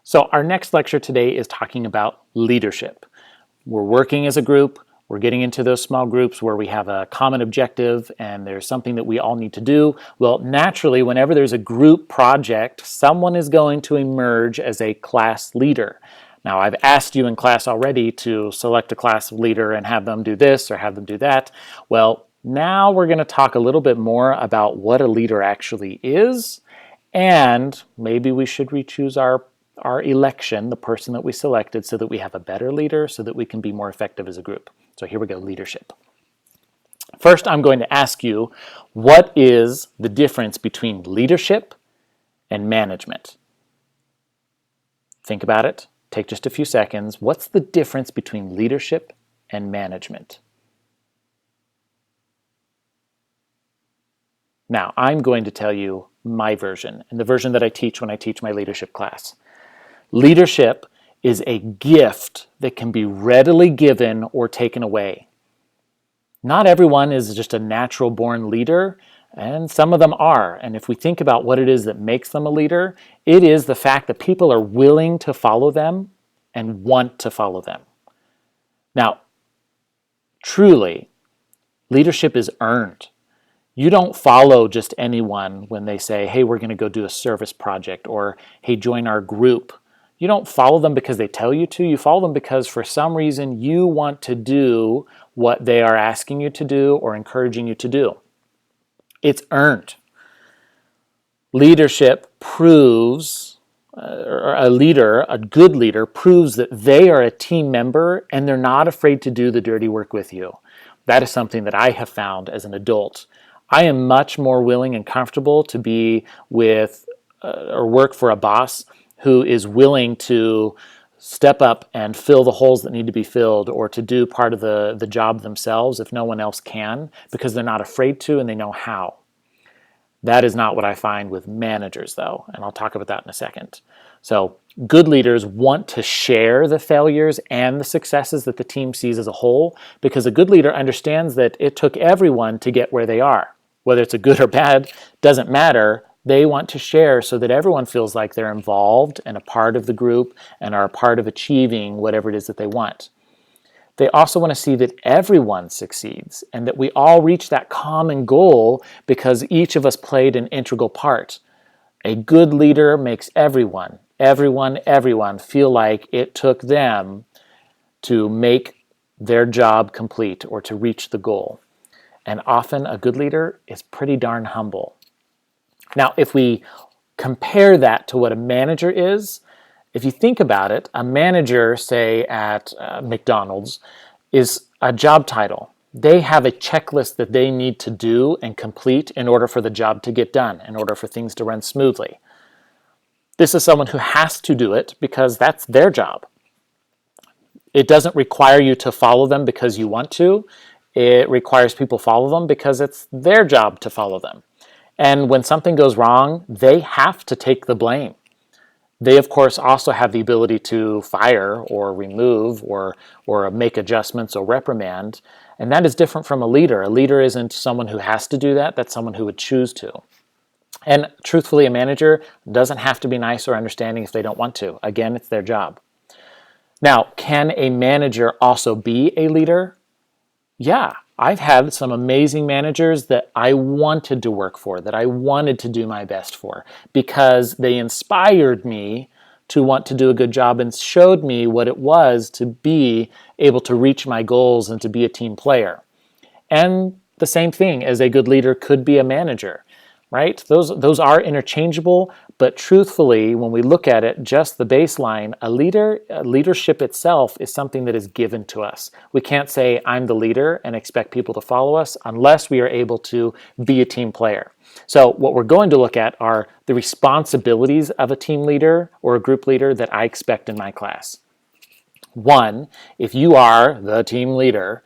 So our next lecture today is talking about leadership. We're working as a group. We're getting into those small groups where we have a common objective and there's something that we all need to do. Well, naturally, whenever there's a group project, someone is going to emerge as a class leader. Now, I've asked you in class already to select a class leader and have them do this or have them do that. Well, now we're going to talk a little bit more about what a leader actually is, and maybe we should re-choose our election, the person that we selected, so that we have a better leader, so that we can be more effective as a group. So here we go, leadership. First, I'm going to ask you, what is the difference between leadership and management? Think about it. Take just a few seconds. What's the difference between leadership and management? Now, I'm going to tell you my version, and the version that I teach when I teach my leadership class. Leadership is a gift that can be readily given or taken away. Not everyone is just a natural born leader, and some of them are. And if we think about what it is that makes them a leader, it is the fact that people are willing to follow them and want to follow them. Now, truly, leadership is earned. You don't follow just anyone when they say, hey, we're going to go do a service project, or hey, join our group. You don't follow them because they tell you to. You follow them because for some reason you want to do what they are asking you to do or encouraging you to do. It's earned. Leadership proves, or a good leader proves that they are a team member and they're not afraid to do the dirty work with you. That is something that I have found as an adult. I am much more willing and comfortable to be with or work for a boss who is willing to step up and fill the holes that need to be filled, or to do part of the job themselves if no one else can, because they're not afraid to and they know how. That is not what I find with managers, though, and I'll talk about that in a second. So good leaders want to share the failures and the successes that the team sees as a whole, because a good leader understands that it took everyone to get where they are. Whether it's a good or bad, doesn't matter. They want to share so that everyone feels like they're involved and a part of the group and are a part of achieving whatever it is that they want. They also want to see that everyone succeeds and that we all reach that common goal because each of us played an integral part. A good leader makes everyone feel like it took them to make their job complete or to reach the goal. And often a good leader is pretty darn humble. Now, if we compare that to what a manager is, if you think about it, a manager, say at McDonald's, is a job title. They have a checklist that they need to do and complete in order for the job to get done, in order for things to run smoothly. This is someone who has to do it because that's their job. It doesn't require you to follow them because you want to. It requires people follow them because it's their job to follow them. And when something goes wrong, they have to take the blame. They, of course, also have the ability to fire or remove or make adjustments or reprimand. And that is different from a leader. A leader isn't someone who has to do that. That's someone who would choose to. And truthfully, a manager doesn't have to be nice or understanding if they don't want to. Again, it's their job. Now, can a manager also be a leader? Yeah, I've had some amazing managers that I wanted to work for, that I wanted to do my best for, because they inspired me to want to do a good job and showed me what it was to be able to reach my goals and to be a team player. And the same thing as a good leader could be a manager, right? Those are interchangeable, but truthfully, when we look at it, just the baseline, leadership itself is something that is given to us. We can't say, I'm the leader and expect people to follow us unless we are able to be a team player. So what we're going to look at are the responsibilities of a team leader or a group leader that I expect in my class. One, if you are the team leader,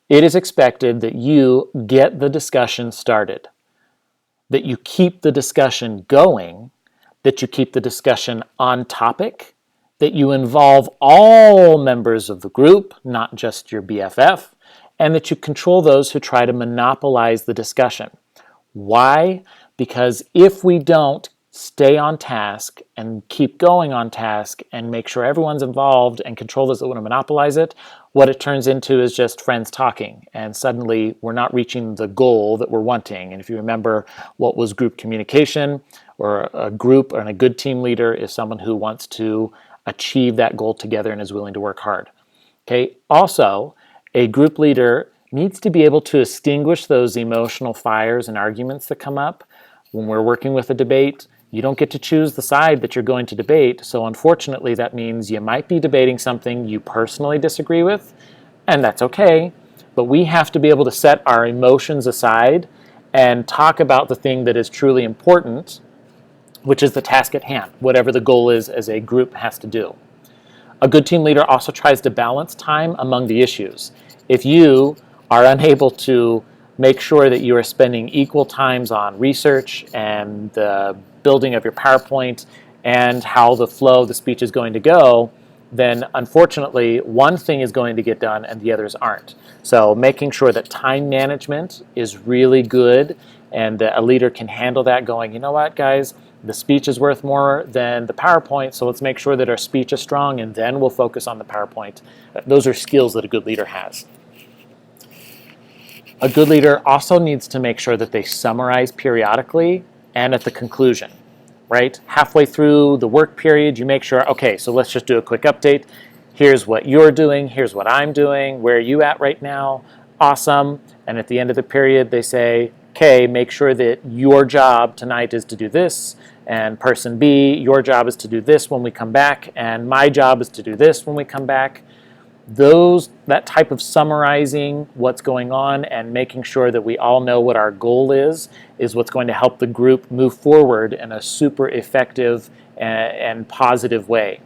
it is expected that you get the discussion started, that you keep the discussion going, that you keep the discussion on topic, that you involve all members of the group, not just your BFF, and that you control those who try to monopolize the discussion. Why? Because if we don't stay on task and keep going on task and make sure everyone's involved and control doesn't want to monopolize it, what it turns into is just friends talking. And suddenly we're not reaching the goal that we're wanting. And if you remember what was group communication, or a group and a good team leader is someone who wants to achieve that goal together and is willing to work hard. Okay. Also, a group leader needs to be able to extinguish those emotional fires and arguments that come up when we're working with a debate. You don't get to choose the side that you're going to debate. So unfortunately, that means you might be debating something you personally disagree with, and that's okay. But we have to be able to set our emotions aside and talk about the thing that is truly important, which is the task at hand, whatever the goal is as a group has to do. A good team leader also tries to balance time among the issues. If you are unable to make sure that you are spending equal times on research and the building of your PowerPoint and how the flow of the speech is going to go, then unfortunately one thing is going to get done and the others aren't. So making sure that time management is really good and that a leader can handle that, going, you know what, guys, the speech is worth more than the PowerPoint, so let's make sure that our speech is strong and then we'll focus on the PowerPoint. Those are skills that a good leader has. A good leader also needs to make sure that they summarize periodically and at the conclusion, right? Halfway through the work period, you make sure, okay, so let's just do a quick update. Here's what you're doing, here's what I'm doing, where are you at right now? Awesome. And at the end of the period, they say, okay, make sure that your job tonight is to do this, and person B, your job is to do this when we come back, and my job is to do this when we come back. That type of summarizing what's going on and making sure that we all know what our goal is what's going to help the group move forward in a super effective and positive way.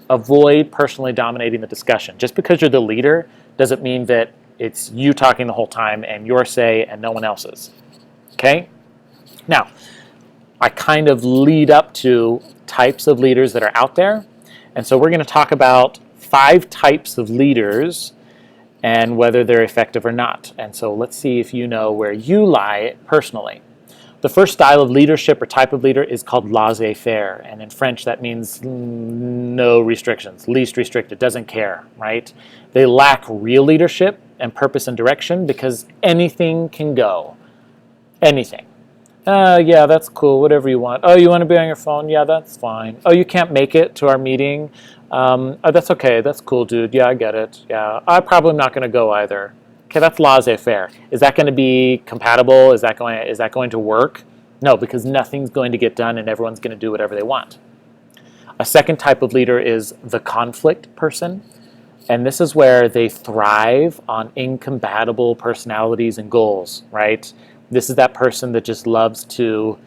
Avoid personally dominating the discussion. Just because you're the leader doesn't mean that it's you talking the whole time and your say and no one else's. Okay? Now, I kind of lead up to types of leaders that are out there. And so we're going to talk about 5 types of leaders and whether they're effective or not. And so let's see if you know where you lie personally. The first style of leadership or type of leader is called laissez-faire. And in French, that means no restrictions, least restricted, doesn't care, right? They lack real leadership and purpose and direction because anything can go. Anything. Yeah, that's cool, whatever you want. Oh, you want to be on your phone? Yeah, that's fine. Oh, you can't make it to our meeting? Oh, that's okay, that's cool, dude. Yeah, I get it. Yeah, I'm probably not going to go either. Okay, that's laissez-faire. Is that going to be compatible? Is that going to work? No, because nothing's going to get done and everyone's going to do whatever they want. A second type of leader is the conflict person. And this is where they thrive on incompatible personalities and goals, right? This is that person that just loves to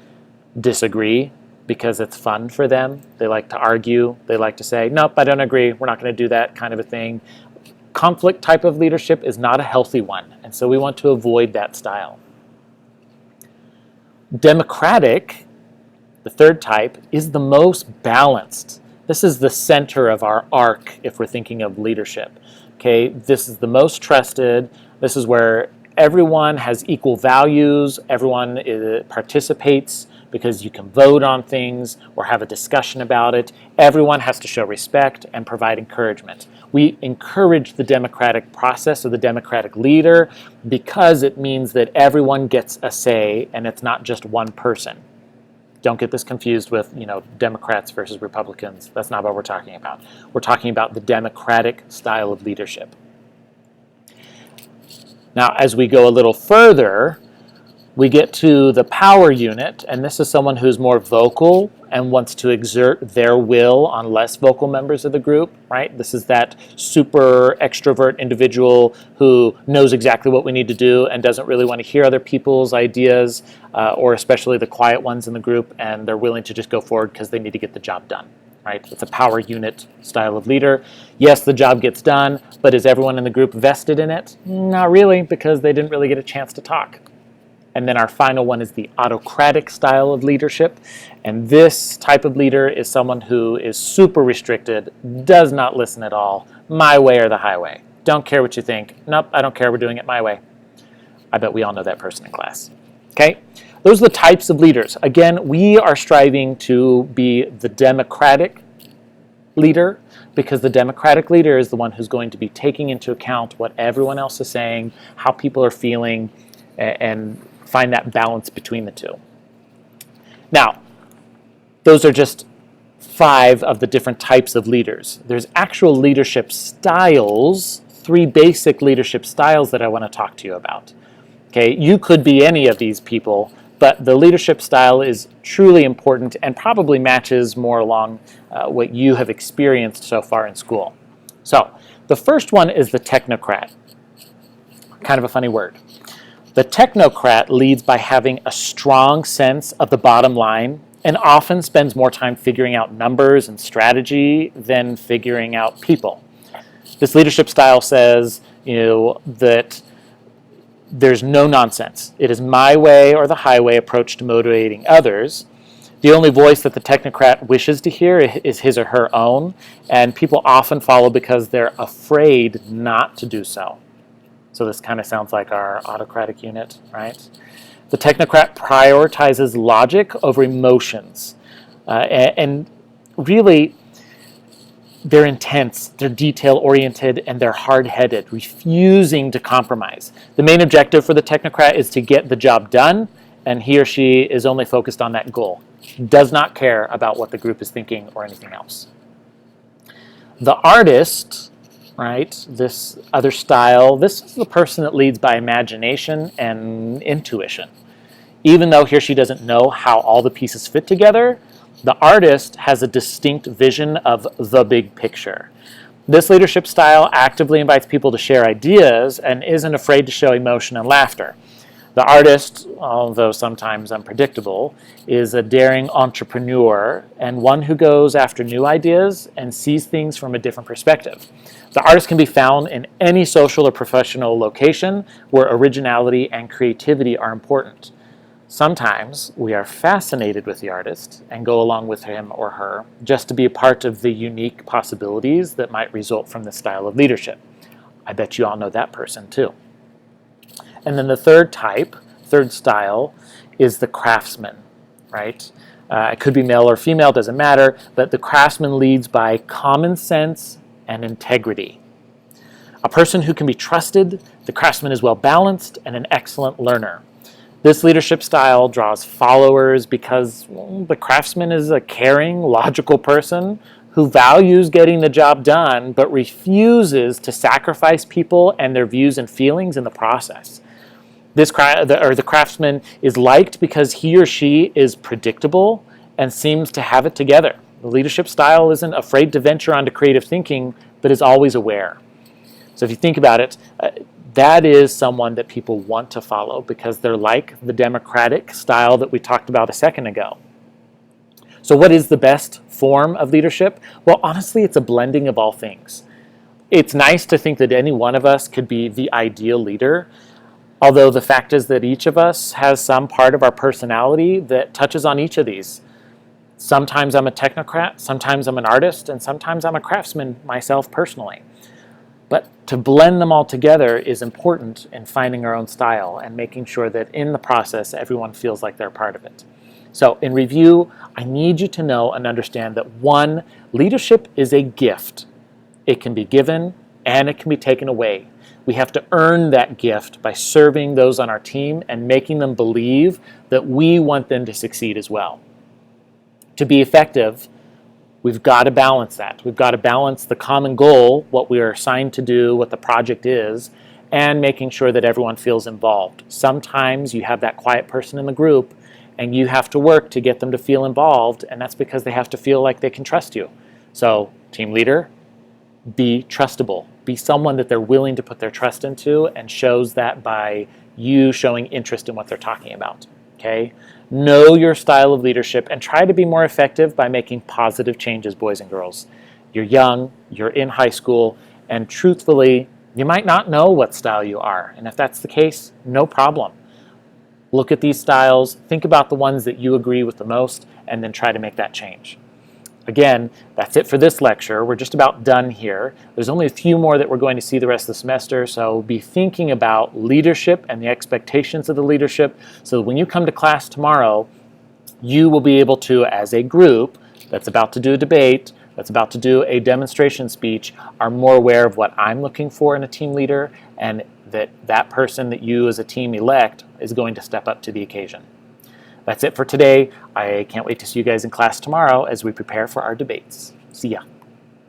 disagree because it's fun for them. They like to argue. They like to say, nope, I don't agree. We're not going to do that kind of a thing. Conflict type of leadership is not a healthy one. And so we want to avoid that style. Democratic, the third type, is the most balanced. This is the center of our arc if we're thinking of leadership. Okay, this is the most trusted. This is where everyone has equal values. Everyone participates because you can vote on things or have a discussion about it. Everyone has to show respect and provide encouragement. We encourage the democratic process of the democratic leader because it means that everyone gets a say and it's not just one person. Don't get this confused with, Democrats versus Republicans. That's not what we're talking about. We're talking about the democratic style of leadership. Now, as we go a little further, we get to the power unit, and this is someone who's more vocal and wants to exert their will on less vocal members of the group, right? This is that super extrovert individual who knows exactly what we need to do and doesn't really want to hear other people's ideas, or especially the quiet ones in the group, and they're willing to just go forward because they need to get the job done, right? It's a power unit style of leader. Yes, the job gets done, but is everyone in the group vested in it? Not really, because they didn't really get a chance to talk. And then our final one is the autocratic style of leadership. And this type of leader is someone who is super restricted, does not listen at all, my way or the highway. Don't care what you think. Nope, I don't care, we're doing it my way. I bet we all know that person in class. Okay? those are the types of leaders. Again, we are striving to be the democratic leader, because the democratic leader is the one who's going to be taking into account what everyone else is saying, how people are feeling, and find that balance between the two. Now, those are just 5 of the different types of leaders. There's actual leadership styles, 3 basic leadership styles that I want to talk to you about. Okay, you could be any of these people, but the leadership style is truly important and probably matches more along what you have experienced so far in school. So, the first one is the technocrat. Kind of a funny word. The technocrat leads by having a strong sense of the bottom line and often spends more time figuring out numbers and strategy than figuring out people. This leadership style says, that there's no nonsense. It is my way or the highway approach to motivating others. The only voice that the technocrat wishes to hear is his or her own, and people often follow because they're afraid not to do so. So this kind of sounds like our autocratic unit, right? The technocrat prioritizes logic over emotions. And really, they're intense, they're detail-oriented, and they're hard-headed, refusing to compromise. The main objective for the technocrat is to get the job done, and he or she is only focused on that goal. Does not care about what the group is thinking or anything else. The artist, right, this other style, this is the person that leads by imagination and intuition. Even though he or she doesn't know how all the pieces fit together, the artist has a distinct vision of the big picture. This leadership style actively invites people to share ideas and isn't afraid to show emotion and laughter. The artist, although sometimes unpredictable, is a daring entrepreneur and one who goes after new ideas and sees things from a different perspective. The artist can be found in any social or professional location where originality and creativity are important. Sometimes we are fascinated with the artist and go along with him or her just to be a part of the unique possibilities that might result from this style of leadership. I bet you all know that person too. And then the third style, is the craftsman, right? It could be male or female, doesn't matter, but the craftsman leads by common sense and integrity. A person who can be trusted, the craftsman is well balanced and an excellent learner. This leadership style draws followers because the craftsman is a caring, logical person who values getting the job done but refuses to sacrifice people and their views and feelings in the process. The craftsman is liked because he or she is predictable and seems to have it together. The leadership style isn't afraid to venture onto creative thinking, but is always aware. So if you think about it, that is someone that people want to follow because they're like the democratic style that we talked about a second ago. So what is the best form of leadership? Well, honestly, it's a blending of all things. It's nice to think that any one of us could be the ideal leader, although the fact is that each of us has some part of our personality that touches on each of these. Sometimes I'm a technocrat, sometimes I'm an artist, and sometimes I'm a craftsman myself personally. But to blend them all together is important in finding our own style and making sure that in the process everyone feels like they're part of it. So in review, I need you to know and understand that 1, leadership is a gift. It can be given and it can be taken away. We have to earn that gift by serving those on our team and making them believe that we want them to succeed as well. To be effective, we've got to balance that. We've got to balance the common goal, what we are assigned to do, what the project is, and making sure that everyone feels involved. Sometimes you have that quiet person in the group and you have to work to get them to feel involved, and that's because they have to feel like they can trust you. So, team leader, be trustable. Be someone that they're willing to put their trust into, and shows that by you showing interest in what they're talking about. Okay? Know your style of leadership and try to be more effective by making positive changes, boys and girls. You're young, you're in high school, and truthfully, you might not know what style you are. And if that's the case, no problem. Look at these styles, think about the ones that you agree with the most, and then try to make that change. Again, that's it for this lecture. We're just about done here. There's only a few more that we're going to see the rest of the semester, so be thinking about leadership and the expectations of the leadership so that when you come to class tomorrow, you will be able to, as a group that's about to do a debate, that's about to do a demonstration speech, are more aware of what I'm looking for in a team leader, and that person that you as a team elect is going to step up to the occasion. That's it for today. I can't wait to see you guys in class tomorrow as we prepare for our debates. See ya.